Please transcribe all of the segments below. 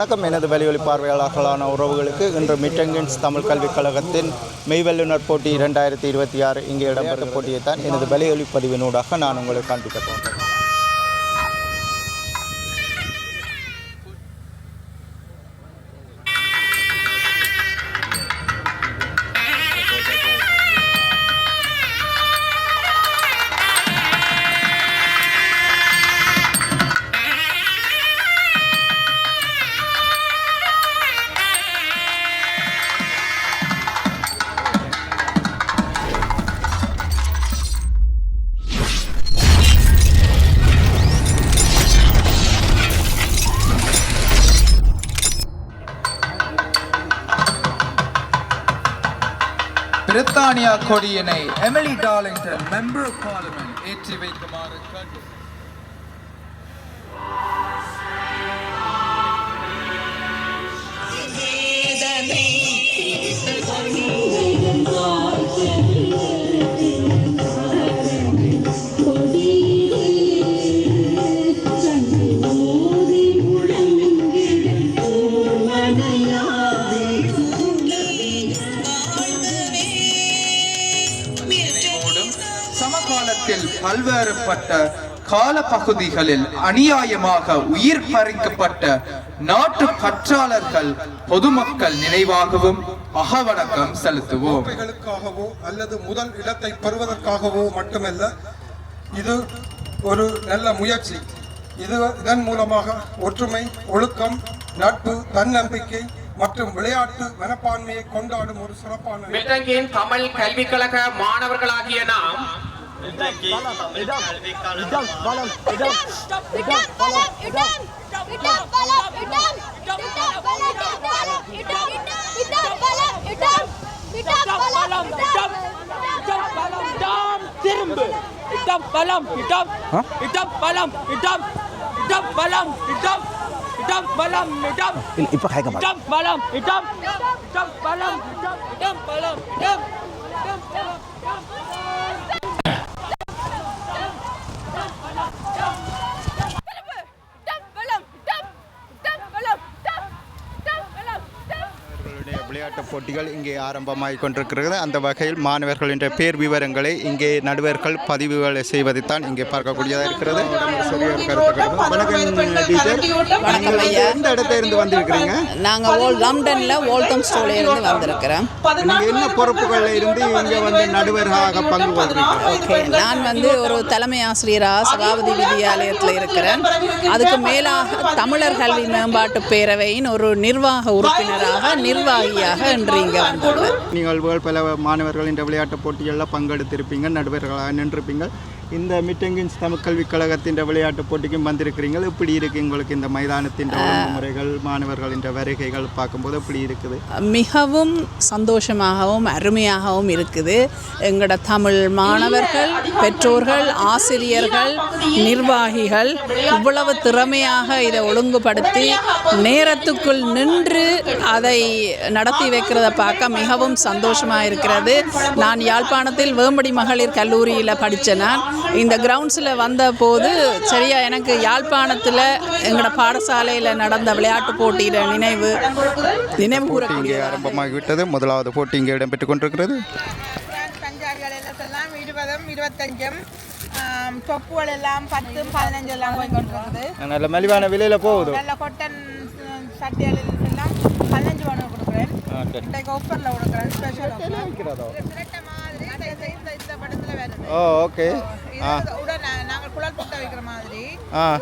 வணக்கம். எனது வெளியொலி பார்வையாளர்களான உறவுகளுக்கு இன்று மிட்டங்கின்ஸ் தமிழ் கல்விக் கழகத்தின் மெய்வல்லுநர் போட்டி 2026 இங்கே இடம்பெற்ற போட்டியைத்தான் எனது வெளியொலி பதிவினூடாக நான் உங்களுக்கு காண்பிக்க போகிறேன். பிரித்தானியா கொடியினை Emily Darlington member of parliament ஏற்றி வைக்குமாறு கேட்டு சமகாலத்தில் பல்வேறுபட்ட கால பகுதிகளில் அநியாயமாக உயிர் பறிக்கப்பட்ட நாட்டு பற்றாளர்கள் பொதுமக்கள் நினைவாகவும் அகவணக்கம் செலுத்துவோம். அல்லது முதல் இடத்தை பெறுவதற்காகவோ மட்டுமல்ல, இது ஒரு நல்ல முயற்சி. இதன் மூலமாக ஒற்றுமை, ஒழுக்கம், நட்பு, தன்னம்பிக்கை மற்றும் விளையாட்டு மனப்பான்மையை கொண்டாடும் ஒரு சிறப்பான மிட்டங்கின் தமிழ் கல்விக் கழக மாணவர்களாகிய நாம் இப்போ கேட்க விளையாட்டுப் போட்டிகள் இங்கே ஆரம்பமாகிக் கொண்டிருக்கிறது. அந்த வகையில் மாணவர்களின் பேர் விவரங்களை இங்கே நடுவர்கள் பதிவுகளை செய்வதைத்தான் இங்கே பார்க்கக்கூடியதாக இருக்கிறது. எந்த இடத்துல இருந்து வந்திருக்கிறீங்க? நாங்கள் லண்டன்ல வோல்டம் ஸ்டோர்ல இருந்து வந்திருக்கிறோம். நீங்க என்ன பொறுப்புகளில் இருந்து இங்கே வந்து நடுவராக பங்கு கொள்றீங்க? ஓகே, நான் வந்து ஒரு தலைமை ஆசிரியராக சபாபதி வித்யாலயத்தில் இருக்கிறேன். அதுக்கு மேலாக தமிழர் கல்வி மேம்பாட்டு பேரவையின் ஒரு நிர்வாக உறுப்பினராக நிர்வாகியாக இன்று இங்கே வந்துள்ளேன். நீங்கள் பல மாணவர்கள் இந்த விளையாட்டுப் போட்டிகளில் பங்கெடுத்திருப்பீங்க, நடுவர்களாக நின்றிருப்பீங்க. இந்த மிட்டங்கின்ஸ் தமிழ் கல்விக் கழகத்தின் விளையாட்டுப் போட்டிக்கும் வந்திருக்கிறீங்க. எப்படி இருக்குது உங்களுக்கு இந்த மைதானத்தின் முறைகள், மாணவர்களின் வருகைகள் பார்க்கும்போது எப்படி இருக்குது? மிகவும் சந்தோஷமாகவும் அருமையாகவும் இருக்குது. எங்களோட தமிழ் மாணவர்கள், பெற்றோர்கள், ஆசிரியர்கள், நிர்வாகிகள் இவ்வளவு திறமையாக இதை ஒழுங்குபடுத்தி நேரத்துக்குள் நின்று அதை நடத்தி வைக்கிறத பார்க்க மிகவும் சந்தோஷமாக இருக்கிறது. நான் யாழ்ப்பாணத்தில் வேம்படி மகளிர் கல்லூரியில் படித்தேன். நான் இந்த கிரவுண்ட்ஸில் வந்த போது சரியா எனக்கு யாழ்ப்பாணத்தில் எங்களோட பாடசாலையில் நடந்த விளையாட்டு போட்டியில் நினைவு இங்கே ஆரம்பமாகிவிட்டது. முதலாவது போட்டி இங்கே இடம்பெற்றுக் கொண்டிருக்கிறது. எல்லாம் 20, 25 தொப்புகள் எல்லாம் 10, 15 எல்லாம் போய் கொண்டிருக்குது. நல்ல மலிவான விலையில் போகுது. நல்ல கொட்டன் சட்டிகள் எல்லாம் 15 ரூபா கொடுக்குறேன். இன்றைக்கு ஆஃபரில் கொடுக்குறேன். ஸ்பெஷல் இந்த படத்தில் வருது. ஓகே. உடனே நாங்கள் குழல் புட்டை வைக்கிற மாதிரி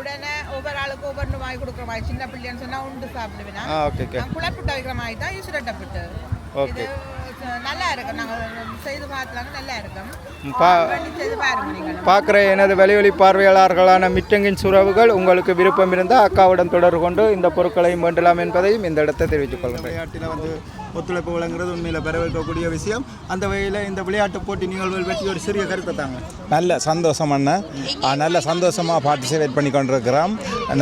உடனே ஒவ்வொரு ஆளுக்கு ஒவ்வொரு வாங்கி கொடுக்குற மாதிரி. சின்ன பிள்ளைன்னு சொன்னால் உண்டு சாப்பிடுவேன். குழல் புட்டை வைக்கிற மாதிரி தான் ஈஸ்வரட்டை புட்டு. இது நல்லா இருக்கும். நாங்கள் செய்து பார்த்தாங்க, நல்லா இருக்கும். பார்க்குற எனது வெளியொலி பார்வையாளர்களான மிட்டங்கின் உறவுகள் உங்களுக்கு விருப்பம் இருந்தால் அக்காவுடன் தொடர்பு கொண்டு இந்த பொருட்களையும் வேண்டலாம் என்பதையும் இந்த இடத்தை தெரிவித்துக் கொள்கிறேன். விளையாட்டில் வந்து ஒத்துழைப்பு வழங்குறது உண்மையில் வரவேற்கக்கூடிய விஷயம். அந்த வகையில் இந்த விளையாட்டு போட்டி நிகழ்வுகள் பற்றி ஒரு சிறிய கருத்தை தாங்க. நல்ல சந்தோஷமான நல்ல சந்தோஷமாக பார்ட்டிசிபேட் பண்ணி கொண்டிருக்கிறோம்.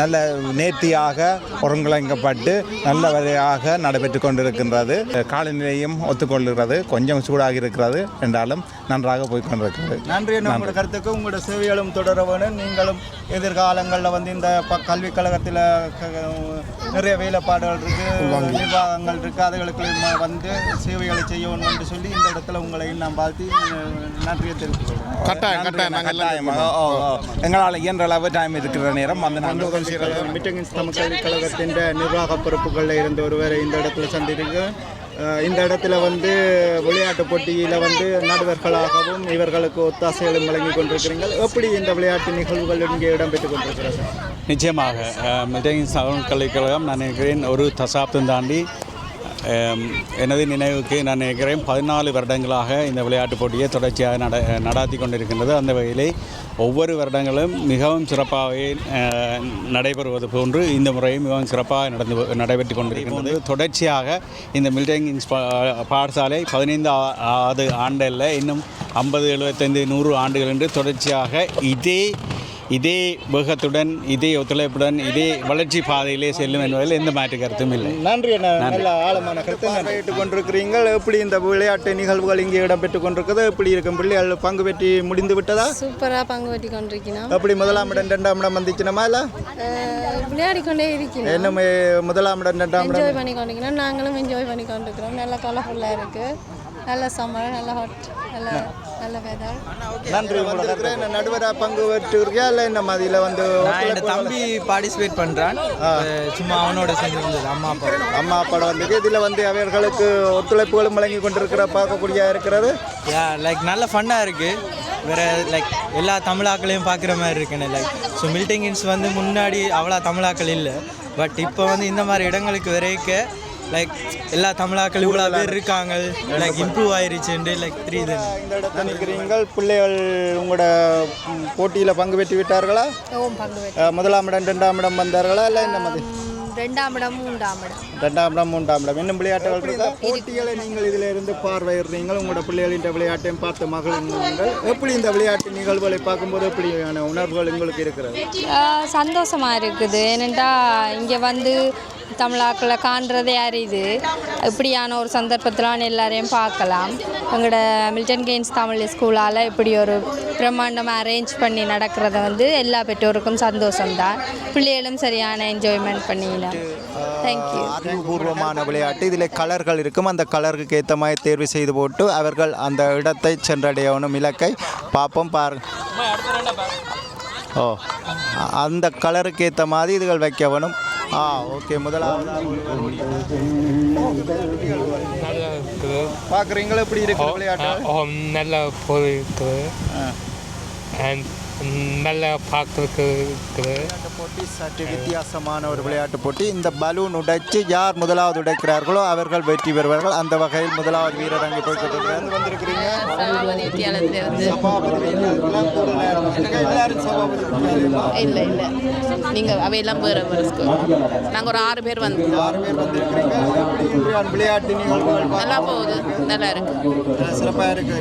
நல்ல நேர்த்தியாக ஒருங்கிணைக்கப்பட்டு நல்ல வகையாக நடைபெற்று கொண்டிருக்கின்றது. காலநிலையும் ஒத்துக்கொள்கிறது, கொஞ்சம் சூடாக இருக்கிறது என்றாலும் நன்றாக போய் கொண்டிருக்கிறது. நன்றி. உங்களோட கருத்துக்கு உங்களோட சேவைகளும் தொடர வேணும். நீங்களும் எதிர்காலங்களில் வந்து இந்த கல்விக் கழகத்தில் நிறைய வேலைப்பாடுகள் இருக்குது, நிர்வாகங்கள் இருக்குது, அதுகளுக்கு வந்து சேவைகளை செய்யணும் என்று சொல்லி இந்த இடத்துல உங்களையும் நான் வாழ்த்தி நன்றியை தெரிவித்துக்கொள்கிறேன். எங்களால் இயன்ற அளவு டைம் இருக்கிற நேரம் வந்து மிட்டங்கின்ஸ் தமிழ் கல்விக் கழகத்தின் நிர்வாக பொறுப்புகளில் இருந்த ஒருவரை இந்த இடத்துல சந்திருக்கு. இந்த இடத்துல வந்து விளையாட்டு போட்டியில் வந்து நடுவர்களாகவும் இவர்களுக்கு ஒத்தாசைகளும் வழங்கி கொண்டிருக்கிறீர்கள். எப்படி இந்த விளையாட்டு நிகழ்வுகள் இங்கே இடம்பெற்றுக் கொண்டிருக்கிறது? நிச்சயமாக மிட்டங்கின்ஸ் தமிழ் கல்விக்கழகம் நான் நினைக்கிறேன் ஒரு தசாப்தம் தாண்டி எனது நினைவுக்கு நான் நினைக்கிறேன் 14 வருடங்களாக இந்த விளையாட்டுப் போட்டியை தொடர்ச்சியாக நடாத்தி கொண்டிருக்கின்றது. அந்த வகையிலே ஒவ்வொரு வருடங்களும் மிகவும் சிறப்பாகவே நடைபெறுவது போன்று இந்த முறையும் மிகவும் சிறப்பாக நடைபெற்று கொண்டிருக்கின்றது. தொடர்ச்சியாக இந்த மில்டங்கின்ஸ் பாடசாலை 15வது ஆண்டில் இன்னும் 50, 75, 100 ஆண்டுகள் என்று தொடர்ச்சியாக இதே வேகத்துடன், இதே ஒத்துழைப்புடன், இதே வளர்ச்சி பாதையிலே செல்லும் என்பதில் எந்த மாற்று கருத்தும் இல்லை. நன்றி. நல்ல ஆழமான கருத்தை கேட்டுக் கொண்டிருக்கிறீர்கள். எப்படி இந்த விளையாட்டு நிகழ்வுகள் இங்கே இடம்பெற்றுக் கொண்டிருக்கிறது? எப்படி இருக்கும்? பிள்ளைகள் பங்கு பெற்றி முடிந்து விட்டதா? சூப்பராக பங்கு பெற்றி கொண்டிருக்கணும். எப்படி 1ஆம் இடம் 2ஆம் இடம் வந்துச்சுனமா? இல்லை விளையாடி கொண்டே இருக்கணும். இன்னும் 1ஆம் இடம் 2ஆம் இடம் என்ஜாய் பண்ணி கொண்டிருக்கணும். நாங்களும் என்ஜாய் பண்ணி கொண்டிருக்கிறோம். நல்லா கலர்ஃபுல்லாக இருக்குது. நல்ல சம்மர், நல்ல ஹாட், நல்ல வெதர். நன்றி. நடுவராக பங்கு பெற்றுருக்கியா இல்லை இந்த மாதிரியில் வந்து தம்பி பார்ட்டிசிபேட் பண்ணுறான். சும்மா அவனோட சேர்ந்து இருந்தது அம்மா அப்பா வந்து இதில் வந்து அவர்களுக்கு ஒத்துழைப்புகளும் வழங்கி கொண்டிருக்கிற பார்க்கக்கூடிய இருக்கிறது. லைக் நல்ல ஃபன்னாக இருக்குது. வேறு லைக் எல்லா தமிழாக்களையும் பார்க்குற மாதிரி இருக்குன்னு. லைக் ஸோ மில்டங்கின்ஸ் வந்து முன்னாடி அவ்வளோ தமிழாக்கள் இல்லை. பட் இப்போ வந்து இந்த மாதிரி இடங்களுக்கு வரைக்க லைக் எல்லா தமிழாக்கள் இவ்வளோ பேர் இருக்காங்க. லைக் இம்ப்ரூவ் ஆயிருச்சுண்டு லைக் தெரியுது. இந்த இடத்துல நிற்கிறீங்கள். பிள்ளைகள் உங்களோட போட்டியில் பங்கு பெற்று விட்டார்களா? 1ஆம் இடம் 2ஆம் இடம் வந்தார்களா? இல்லை இந்த மாதிரி 2ஆம் இடம் 3ஆம் இடம் 2ஆம் இடம் 3ஆம் இடம் இன்னும் விளையாட்டுகள் இருக்கா? போட்டிகளை நீங்கள் இதில் இருந்து பார்வையிடுறீங்கள். உங்களோட பிள்ளைகளின் விளையாட்டையும் பார்த்து மகிழ்ந்தீர்கள். எப்படி இந்த விளையாட்டு நிகழ்வுகளை பார்க்கும்போது எப்படியான உணர்வுகள் உங்களுக்கு இருக்கிறது? சந்தோஷமாக இருக்குது. ஏனென்றா இங்கே வந்து தமிழாக்களை காண்றதே அறியுது. இப்படியான ஒரு சந்தர்ப்பத்திலான எல்லாரையும் பார்க்கலாம். எங்களோட மில்டன்கெய்ன்ஸ் தமிழ் ஸ்கூலால் இப்படி ஒரு பிரம்மாண்டமாக அரேஞ்ச் பண்ணி நடக்கிறத வந்து எல்லா பெற்றோருக்கும் சந்தோஷம்தான். பிள்ளைகளும் சரியான என்ஜாய்மெண்ட் பண்ணிடலாம். தேங்க்யூ. அறிவுபூர்வமான விளையாட்டு. இதில் கலர்கள் இருக்கும். அந்த கலருக்கு ஏற்ற மாதிரி தேர்வு செய்து போட்டு அவர்கள் அந்த இடத்தை சென்றடையணும். இலக்கை பார்ப்போம் பாருங்க. அந்த கலருக்கு ஏற்ற மாதிரி இதுகள் வைக்க வேணும். ஓகே. முதலாவது பார்க்குறீங்களா எப்படி இருக்கு விளையாட்டு? நல்லா போயிருக்கு. நல்லா பார்க்குறதுக்கு விளையாட்டு போட்டி சற்று வித்தியாசமான ஒரு விளையாட்டு போட்டி. இந்த பலூன் உடைச்சு யார் முதலாவது உடைக்கிறார்களோ அவர்கள் வெற்றி பெறுவார்கள். அந்த வகையில் முதலாவது வீரர் அங்கே போய்கிட்டு வந்திருக்கிறீங்க. இல்லை இல்லை நீங்கள் அவையெல்லாம் வேறு நாங்கள் ஒரு 6 பேர் வந்திருக்கிறீங்க. விளையாட்டு நிகழ்வுகள் நல்லா போகுது. நல்லா இருக்கு. சிறப்பாக இருக்கு.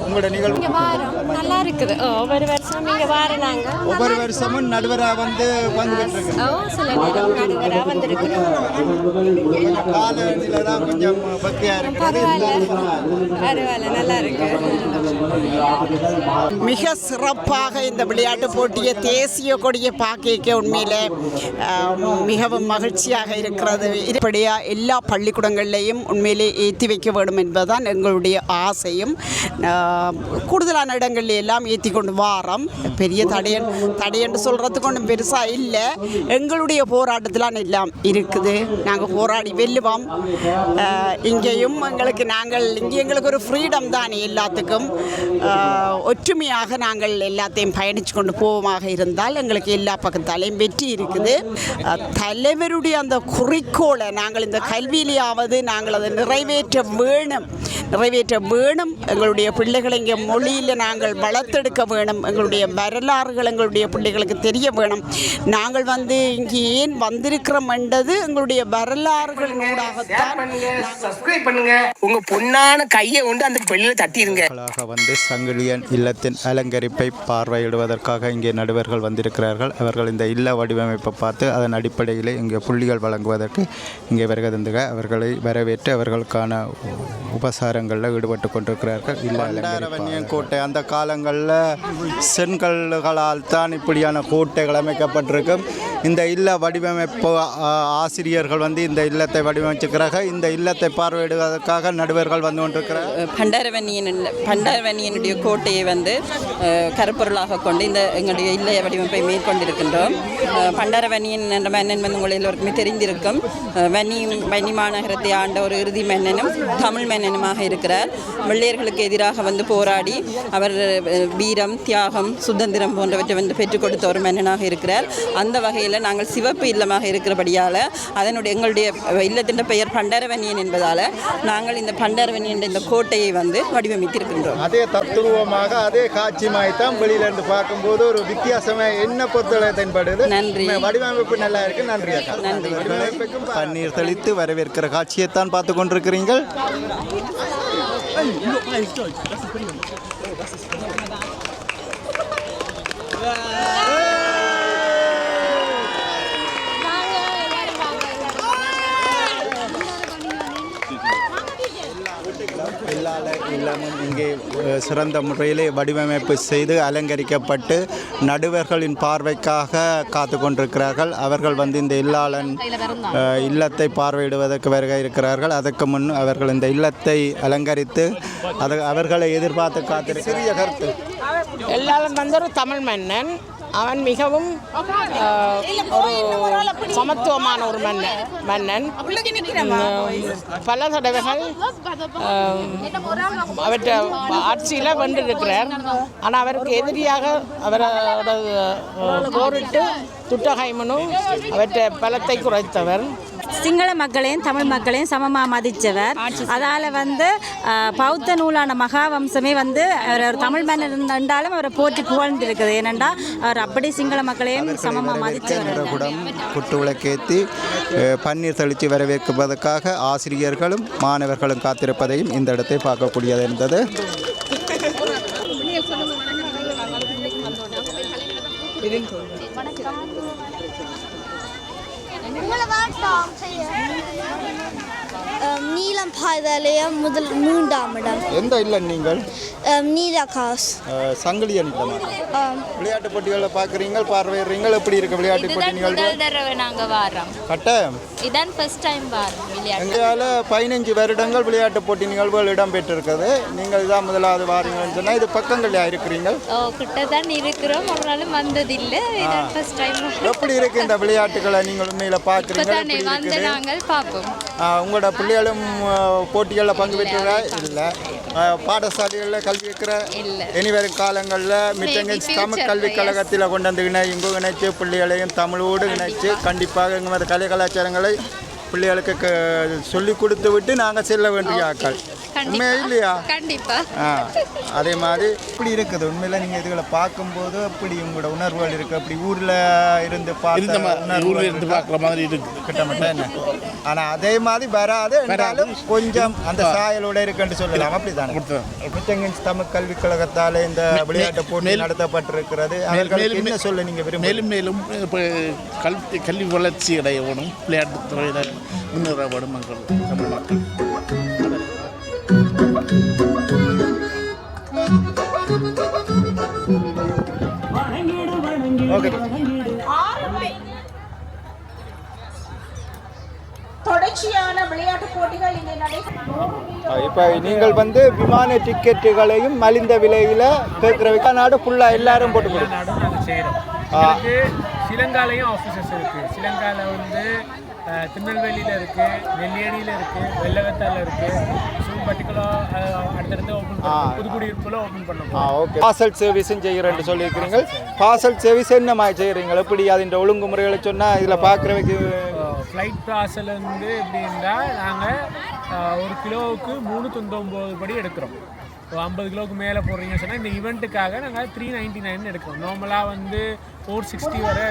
உங்களோட நிகழ்வு நல்லா இருக்குது. ஒவ்வொரு வருஷம் இங்கே வாரினாங்க. ஒவ்வொரு வருஷமும் நடுவராக வந்து பங்கு பெற்றிருக்கோம். சில நேரம் நடுவராக வந்திருக்கிறோம். காலையில் தான் கொஞ்சம் பக்தியாக இருக்கிறது. பரவாயில்ல, நல்லா இருக்கு. மிக சிறப்பாக இந்த விளையாட்டு போட்டியை தேசிய கொடியை பார்க்க உண்மையில் மிகவும் மகிழ்ச்சியாக இருக்கிறது. இப்படியாக எல்லா பள்ளிக்கூடங்கள்லேயும் உண்மையிலே ஏற்றி வைக்க வேண்டும் என்பதுதான் எங்களுடைய ஆசையும். கூடுதலான இடங்கள்ல எல்லாம் ஏற்றி கொண்டு வாரம். பெரிய தடையென்று சொல்கிறதுக்கு ஒன்றும் பெருசாக இல்லை. எங்களுடைய போராட்டத்தில் எல்லாம் இருக்குது. நாங்கள் போராடி வெல்லுவோம். இங்கேயும் எங்களுக்கு ஒரு ஃப்ரீடம் தானே எல்லாத்துக்கும். ஒற்றுமையாக நாங்கள் எல்லாத்தையும் பயணித்து கொண்டு போவோமாக இருந்தால் எங்களுக்கு எல்லா பக்கத்தாலையும் வெற்றி இருக்குது. தலைவருடைய அந்த குறிக்கோளை நாங்கள் இந்த கல்வியிலேயாவது நாங்கள் அதை நிறைவேற்ற வேணும். எங்களுடைய பிள்ளைகளை இங்கே மொழியில் நாங்கள் வளர்த்தெடுக்க வேணும். எங்களுடைய வரலாறுகள் எங்களுடைய பிள்ளைகளுக்கு தெரிய வேணும். நாங்கள் வந்து இங்கே ஏன் வந்திருக்கிறோம் என்றது எங்களுடைய வரலாறுகளின் ஊடாகத்தான். சப்ஸ்கிரைப் பண்ணுங்க. உங்க பொண்ணான கையை கொண்டு அந்த பெல்லில தட்டிடுங்க. வந்து சங்கிலியன் இல்லத்தின் அலங்கரிப்பை பார்வையிடுவதற்காக இங்கே நடுவர்கள் வந்திருக்கிறார்கள். அவர்கள் இந்த இல்ல வடிவமைப்பை பார்த்து அதன் அடிப்படையில் இங்கே புள்ளிகள் வழங்குவதற்கு இங்கே வருகின்றன. அவர்களை வரவேற்று அவர்களுக்கான உபசாரங்களில் ஈடுபட்டு கொண்டிருக்கிறார்கள். இல்ல கோட்டை அந்த காலங்களில் செங்கல்களால் தான் இப்படியான கோட்டைகள் அமைக்கப்பட்டிருக்கும். இந்த இல்ல வடிவமைப்பு ஆசிரியர்கள் வந்து இந்த இல்லத்தை வடிவமைச்சிருக்கிறார்கள். இந்த இல்லத்தை பார்வையிடுவதற்காக நடுவர்கள் வந்து கொண்டிருக்கிறார். பண்டாரவன்னியனுடைய கோட்டையை வந்து கருப்பொருளாக கொண்டு இந்த எங்களுடைய இல்ல வடிவமைப்பை மேற்கொண்டிருக்கின்றோம். பண்டாரவன்னியன் என்ற மன்னன் வந்து உங்கள் எல்லோருக்குமே தெரிந்திருக்கும். வன்னி மாநகரத்தை ஆண்ட ஒரு இறுதி மன்னனும் தமிழ் மன்னனுமாக இருக்கிறார். வெள்ளையர்களுக்கு எதிராக வந்து போராடி அவர் வீரம், தியாகம், சுதந்திரம் போன்றவற்றை வந்து பெற்றுக் கொடுத்த ஒரு மன்னனாக இருக்கிறார். அந்த வகையில் நாங்கள் சிவப்பு இல்லமாக இருக்கிறபடியால் எங்களுடைய இல்லத்தின் பெயர் பண்டாரவன்னியன் என்பதால் நாங்கள் இந்த பண்டாரவன்னியன் இந்த கோட்டையை வந்து வடிவமைத்திருக்கின்றோம். அதே தத்துவமாக அதே காட்சிமாய்த்தான் வெளியிலிருந்து பார்க்கும்போது ஒரு வித்தியாசமாக என்ன பொறுத்தவரை தென்படுது. நன்றி. வடிவமைப்பு நல்லா இருக்கு. நன்றி. நன்றி. பன்னீர் தெளித்து வரவேற்கிற காட்சியைத்தான் பார்த்து கொண்டிருக்கிறீர்கள். இல்லமும் இங்கே சிறந்த முறையிலே வடிவமைப்பு செய்து அலங்கரிக்கப்பட்டு நடுவர்களின் பார்வைக்காக காத்து கொண்டிருக்கிறார்கள். அவர்கள் வந்து இந்த இல்லத்தை பார்வையிடுவதற்கு வருகை இருக்கிறார்கள். அதற்கு முன் அவர்கள் இந்த இல்லத்தை அலங்கரித்து அவர்களை எதிர்பார்த்து காத்திருக்க சிறிய கருத்து. எல்லாரும் வந்து ஒரு தமிழ் மன்னன். அவன் மிகவும் ஒரு சமத்துவமான ஒரு மன்னன். பல தடவைகள் அவற்றை ஆட்சியில் வென்றிருக்கிறார். ஆனால் அவருக்கு எதிரியாக அவரோட போரிட்டு துட்டகைமனும் அவற்றை பலத்தை குறைத்தவர். சிங்கள மக்களையும் தமிழ் மக்களையும் சமமாக மதித்தவர். அதால் வந்து பௌத்த நூலான மகாவம்சமே வந்து அவர் தமிழ் மன்னர் இருந்தாலும் அவரை போற்றி புகழ்ந்திருக்குது. ஏனென்றா அவர் அப்படி சிங்கள மக்களையும் சமமாக மதித்தவர். குட்டு விளக்கேற்றி பன்னீர் தெளித்து வரவேற்பதற்காக ஆசிரியர்களும் மாணவர்களும் காத்திருப்பதையும் இந்த இடத்தை பார்க்கக்கூடியது இருந்தது. நீலம் பாய்தலையும் முதல் 3ஆம் இடம். எந்த இல்லை நீங்கள்? நீலகாஸ் சங்கிலியன் விளையாட்டு போட்டிகளை பார்க்குறீங்க, பார்வையிடுறீங்க. எப்படி இருக்கு விளையாட்டு போட்டி நிகழ்வு? நாங்கள் வரோம் கட்டாயம் இதான் ஃபர்ஸ்ட் டைம் வரோம். எங்களால் 15 வருடங்கள் விளையாட்டு போட்டி நிகழ்வுகள் இடம்பெற்றிருக்குது. நீங்கள் இதான் முதலாவது வாரீங்கன்னு சொன்னால் இது பக்கங்கள் இருக்கிறீங்க. கிட்ட தான் இருக்கிறோம். ஒரு நாளும் வந்ததில்லை. இதான் ஃபர்ஸ்ட் டைம். எப்படி இருக்கு இந்த விளையாட்டுகளை நீங்கள் உண்மையில் பார்க்குறீங்க? வந்து நாங்கள் பார்ப்போம். உங்களோட பிள்ளைகளும் போட்டிகளில் பங்கு பெற்றதா? இல்லை. பாடசாலைகளில் கல்வி இருக்கிற இனி வரும் காலங்களில் மிட்டங்கன்ஸ் தமிழ் கல்விக் கழகத்தில் கொண்டு வந்து இணைச்சு பிள்ளைகளையும் தமிழோடு இணைச்சு கண்டிப்பாக எங்கள் கலை கலாச்சாரங்களை பிள்ளைகளுக்கு சொல்லிக் கொடுத்து விட்டு நாங்கள் செல்ல வேண்டிய ஆட்கள். உண்மையா இல்லையா? கண்டிப்பா. அதே மாதிரி இப்படி இருக்குது. உண்மையில நீங்க இதுகளை பார்க்கும்போது அப்படி உங்களோட உணர்வுகள் இருக்கு. அப்படி ஊர்ல இருந்து பார்க்குற மாதிரி இருக்கு கிட்டத்தட்ட என்ன. ஆனா அதே மாதிரி வராது என்றாலும் கொஞ்சம் அந்த சாயலோட இருக்குன்னு சொல்லலாம். அப்படித்தானே மிட்டங்கன்ஸ் தமிழ் கல்விக் கழகத்தால் இந்த விளையாட்டு போட்டி நடத்தப்பட்டிருக்கிறது. அவர்களுக்கு என்ன சொல்ல நீங்க விரும்ப? மேலும் மேலும் கல்வி வளர்ச்சி அடையணும், விளையாட்டு துறையில் முன்னேறப்படும் மக்கள் தமிழ் மக்கள். தொடர்ச்சியான விளையாட்டு போட்டிகள் இங்கே நடைபெறும். இப்போ நீங்கள் வந்து விமான டிக்கெட்டுகளையும் மலிந்த விலையில் கேட்குற நாடு ஃபுல்லாக எல்லாரும் போட்டு கொடுக்கும். ஸ்ரீலங்காலையும் ஆஃபீஸர்ஸ் இருக்குது. ஸ்ரீலங்காவில் வந்து திருநெல்வேலியில் இருக்குது, நெல்லியடியில் இருக்குது, வெள்ளவத்தாவில் இருக்குது. பர்டிகுலராக அடுத்தடுத்து ஓப்பன் பண்ணுவோம். புதுக்குடியிருப்பில் ஓப்பன் பண்ணுவோம். ஓகே. பார்சல் சர்வீஸும் செய்கிறேன்னு சொல்லியிருக்கிறீங்க. பார்சல் சர்வீஸ் என்ன மாதிரி செய்கிறீங்க? எப்படி அதில் ஒழுங்குமுறைகளை சொன்னால் இதில் பார்க்குறவைக்கு ஃப்ளைட் பார்சல் வந்து எப்படின்னா நாங்கள் 1 கிலோவுக்கு 399 படி எடுக்கிறோம். 50 கிலோவுக்கு மேலே போடுறீங்கன்னு சொன்னால் இந்த ஈவெண்ட்டுக்காக நாங்கள் 399 எடுக்கிறோம். நார்மலாக வந்து 460 வரை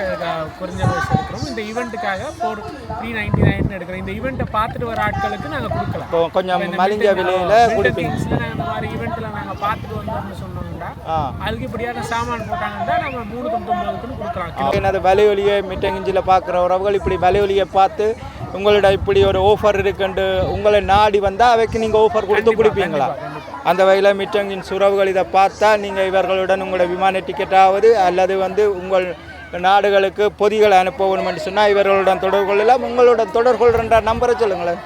குறைஞ்ச வயசு எடுக்கிறோம். இந்த ஈவெண்ட்டுக்காக 399 எடுக்கிறோம். இந்த ஈவெண்ட்டை பார்த்துட்டு வர ஆட்களுக்கு நாங்கள் கொடுக்கலாம். கொஞ்சம் மலிஞ்ச விலையில் கொடுப்பீங்க. நாங்கள் இந்த மாதிரி ஈவெண்ட்டில் நாங்கள் பார்த்துட்டு வந்தோம்னு சொன்னோம்னா அதுக்கு இப்படியான சாமான் போட்டாங்கன்னா நம்ம 399 கொடுக்கலாம். எனது வலையொலியை மிட்டங்கிஞ்சில் பார்க்குற உறவுகள் இப்படி வலையொலியை பார்த்து உங்களோட இப்படி ஒரு ஆஃபர் இருக்குன்னு உங்களை நாடி வந்தால் அவைக்கு நீங்கள் ஆஃபர் கொடுத்து கொடுப்பீங்களா? அந்த வகையில் மிட்டங்கின் உறவுகள் இதை பார்த்தா நீங்கள் இவர்களுடன் உங்களோட விமான டிக்கெட்டாவது அல்லது வந்து உங்கள் நாடுகளுக்கு பொதிகளை அனுப்பணும்னு சொன்னால் இவர்களுடன் தொடர்பு கொள்ளலாம். உங்களுடன் தொடர்பு கொள்கிற நம்பரை சொல்லுங்களேன்.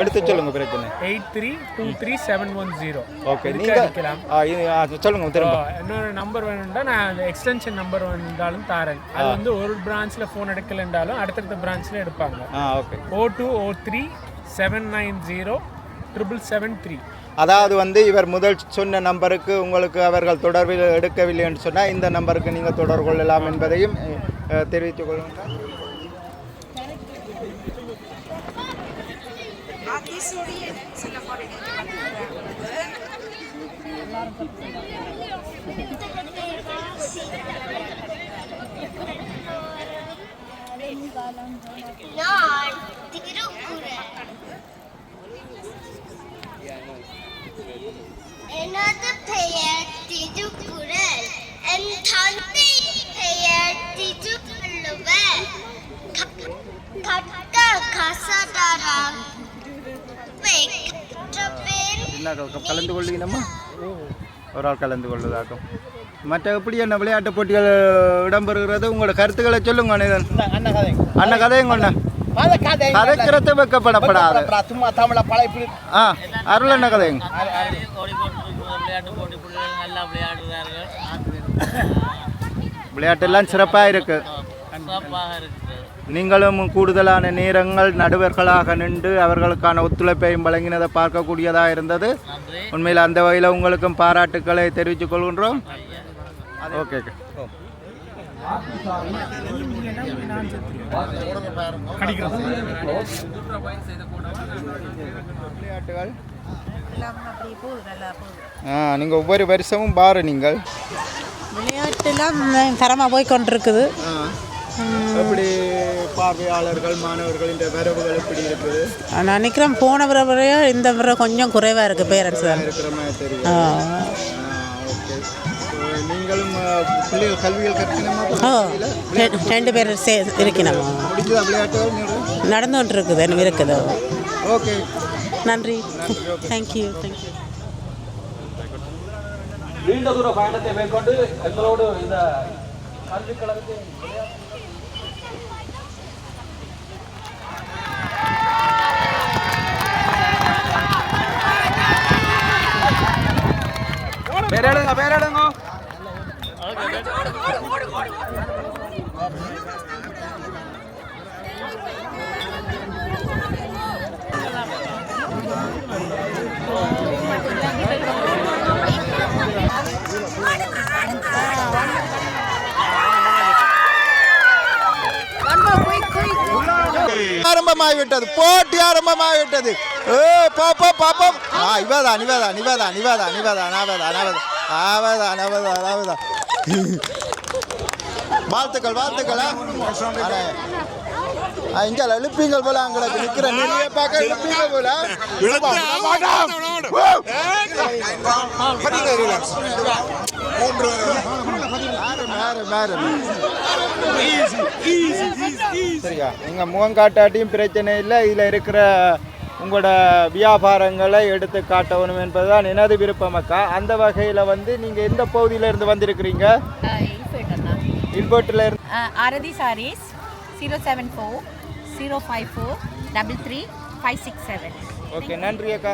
எடுத்து சொல்லுங்கள். பிரச்சனை 83237110. ஓகே, நீங்கள் சொல்லுங்கள். திரும்ப இன்னொரு நம்பர் வேணும்னா நான் எக்ஸ்டென்ஷன் நம்பர் வந்தாலும் தாரேன். அது வந்து ஒரு பிரான்ச்சில் ஃபோன் எடுக்கலைன்றாலும் அடுத்தடுத்த பிரான்ச்சில் எடுப்பாங்க. ஓகே. 0203-790-773. அதாவது வந்து இவர் முதல் சொன்ன நம்பருக்கு உங்களுக்கு அவர்கள் தொடர்பில் எடுக்கவில்லை என்று சொன்னால் இந்த நம்பருக்கு நீங்கள் தொடர்பு கொள்ளலாம் என்பதையும் தெரிவித்துக் கொள்ளுங்கள். எனது பெயர் திருக்குறள். என் தந்தை பெயர் திருவள்ளுவர். கற்க கசடரம் கலந்து கொள்ளுங்கம்மா. ஒரு ஆள் கலந்து கொள்வதாகும். மற்ற எப்படி என்ன விளையாட்டு போட்டிகள் இடம்பெறுகிறது? உங்களோட கருத்துக்களை சொல்லுங்க. அண்ணன் கதையும் கொண்ட கதைக்கிறது வைக்கப்படப்படாது. அருள் என்ன கதைங்க? விளையாட்டெல்லாம் சிறப்பாக இருக்கு. நீங்களும் கூடுதலான நேரங்கள் நடுவர்களாக நின்று அவர்களுக்கான ஒத்துழைப்பையும் வழங்கினதை பார்க்கக்கூடியதாக இருந்தது. உண்மையில் அந்த வகையில் உங்களுக்கும் பாராட்டுக்களை தெரிவித்துக் கொள்கின்றோம். ஓகே. விளையாட்டுகள் நீங்கள் ஒவ்வொரு வருஷமும் பாரு நீங்கள் விளையாட்டுலாம் தரமாக போய் கொண்டிருக்குது. எப்படி பார்வையாளர்கள் மாணவர்கள் இந்த வரவுகள் எப்படி இருக்குது? நான் நினைக்கிறேன் போன வரவையோ இந்த வர கொஞ்சம் குறைவாக இருக்குது. பேரண்ட்ஸ் தான் இருக்கிற மாதிரி தெரியும். ஓகே. நீங்களும் பிள்ளைகள் கல்விகள் கற்கணுமா? 2 பேர் இருக்கணும். முடிஞ்சதா விளையாட்டு நடந்து கொண்டு இருக்குது. ஓகே, நன்றி. தேங்க்யூ. நீண்ட தூர பயணத்தை மேற்கொண்டு எங்களோடு இந்த கல்வி கழகத்தை பேரடுங்க. ஆரம்பமாகிவிட்டது. போட்டி ஆரம்பமாகிவிட்டது. பாப்போம். வாழ்த்துக்கள். இங்கே எழுப்பீங்கள் போல அங்களுக்கு நிற்கிற நிறைய பார்க்க எழுப்பீங்க போல. சரியா, நீங்கள் முகம் காட்டாட்டியும் பிரச்சனை இல்லை. இதில் இருக்கிற உங்களோட வியாபாரங்களை எடுத்து காட்டணும் என்பதுதான் எனது விருப்பம் அக்கா. அந்த வகையில் வந்து நீங்கள் எந்த பகுதியிலேருந்து வந்திருக்கிறீங்க? இல்பர்ட்டில் இருந்து. ஆரதி சாரீஸ் 074-054-33-567. ஓகே, நன்றி அக்கா.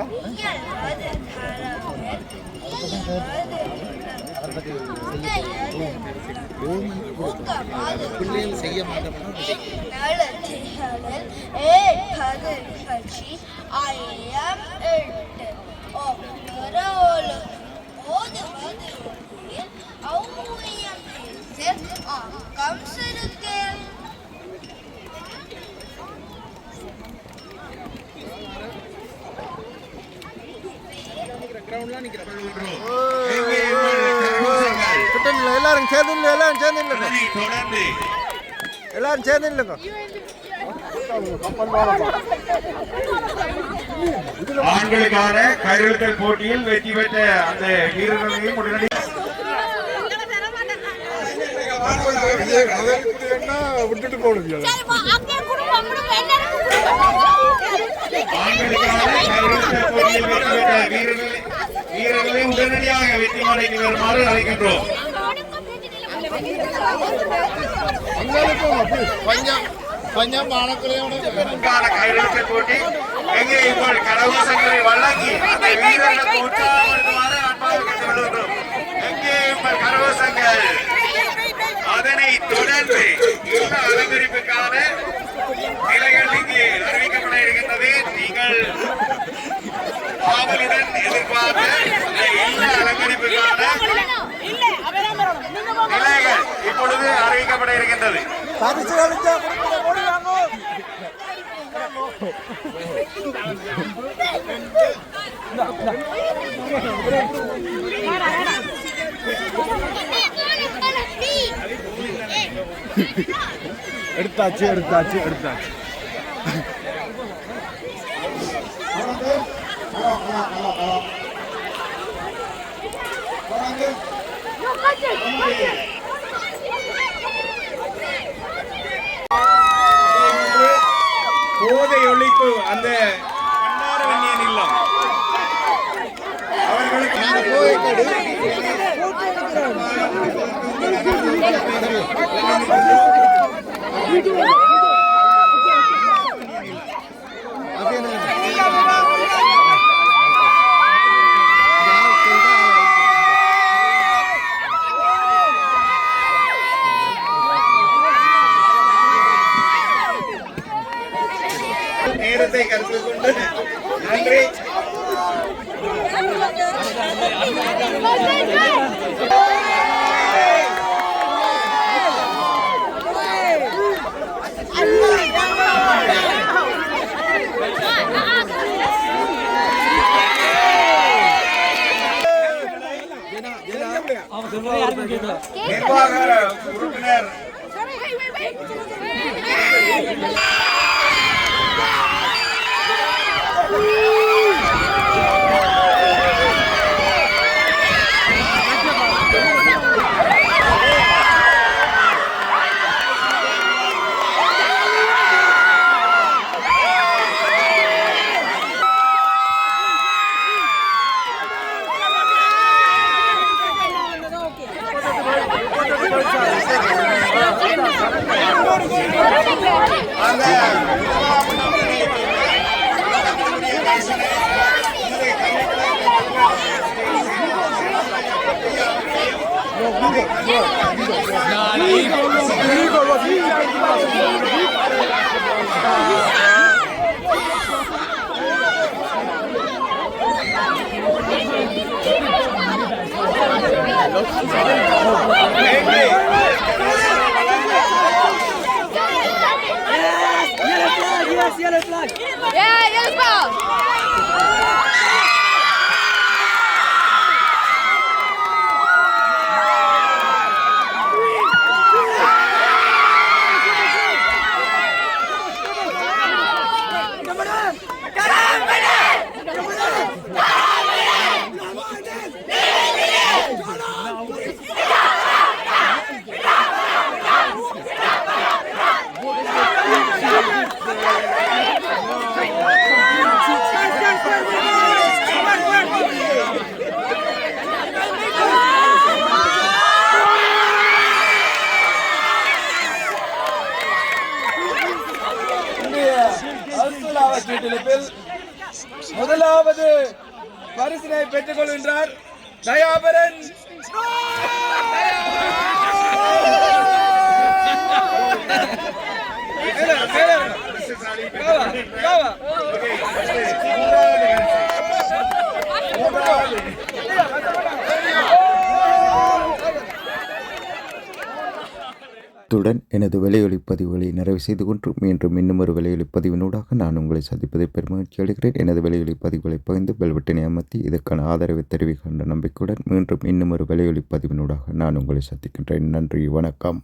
பிள்ளைகள் செய்ய மாட்டோம். எல்லாரும் சேர்ந்து எல்லாரும் சேர்ந்து இல்லைங்க. ஆண்களுக்கான கயிறுத்தல் போட்டியில் வெற்றி பெற்ற அந்த வீரர்களையும் உடனடி விட்டுட்டு போடுங்க. வீரர்களை உடனடியாக வெற்றி மாலைக்கு வருமாறு அழைக்கின்றோம். கையெழுத்தல் போட்டி எங்கே இப்போது கரகோஷங்களை வழங்கி அந்த வீரர்களுக்கு உற்சாகப்படுத்துமாறு அன்பாக கேட்டுக்கொள்கிறோம். எங்கே உங்கள் கரகோஷங்கள்? அதனை தொடர்ந்து இந்த அலங்கரிப்புக்கான நிலைகள் இங்கே அறிவிக்கப்பட இருக்கின்றது. நீங்கள் ஆவலுடன் எதிர்பார்த்த இந்த அலங்கரிப்புக்கான நிலைகள் இப்பொழுது அறிவிக்கப்பட இருக்கின்றது. எடுத்தாச்சு. போதை ஒழிப்பு அந்த பண்டாரவன்னியன் இல்லம் அவர்களுக்கு நேரத்தை கருத்தில் கொண்டு நன்றி. நிர்வாக உறுப்பினர் Yellow flag. Yeah, yellow flag. முதலாவது பரிசினை பெற்றுக் கொள்கின்றார் தயாபரன். இத்துடன் எனது விலையொலி பதிவுகளை நிறைவு செய்து கொண்டு மீண்டும் இன்னும் ஒரு விலையொலி பதிவினூடாக நான் உங்களை சந்திப்பதை பெருமகிழ்ச்சி அடைகிறேன். எனது விலையொலி பதிவுகளை பகிர்ந்து பெல் பட்டனை அமர்த்தி இதற்கான ஆதரவை தெரிவிக்கின்ற நம்பிக்கையுடன் மீண்டும் இன்னும் ஒரு விலையொலி பதிவினூடாக நான் உங்களை சந்திக்கின்றேன். நன்றி, வணக்கம்.